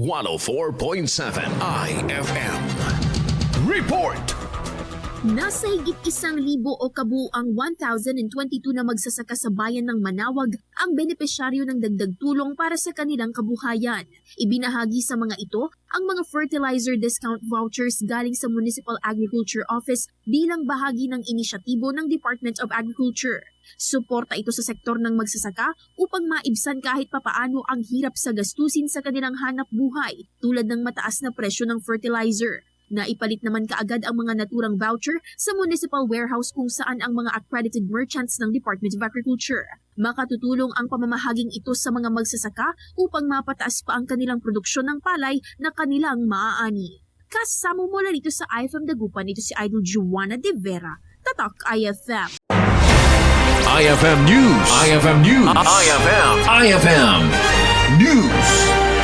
104.7 IFM. Report! Nasa higit 1,000 o kabuuang 1,022 na magsasaka sa bayan ng Manawag ang benepisyaryo ng dagdag tulong para sa kanilang kabuhayan. Ibinahagi sa mga ito ang mga fertilizer discount vouchers galing sa Municipal Agriculture Office bilang bahagi ng inisyatibo ng Department of Agriculture. Suporta ito sa sektor ng magsasaka upang maibsan kahit papaano ang hirap sa gastusin sa kanilang hanap buhay tulad ng mataas na presyo ng fertilizer. Naipalit naman kaagad ang mga naturang voucher sa municipal warehouse kung saan ang mga accredited merchants ng Department of Agriculture. Makatutulong ang pamamahaging ito sa mga magsasaka upang mapataas pa ang kanilang produksyon ng palay na kanilang maaani. Kasama mula dito sa IFM Dagupan, ito si Idol Juana De Vera, Tatak IFM. IFM News. IFM News. IFM News.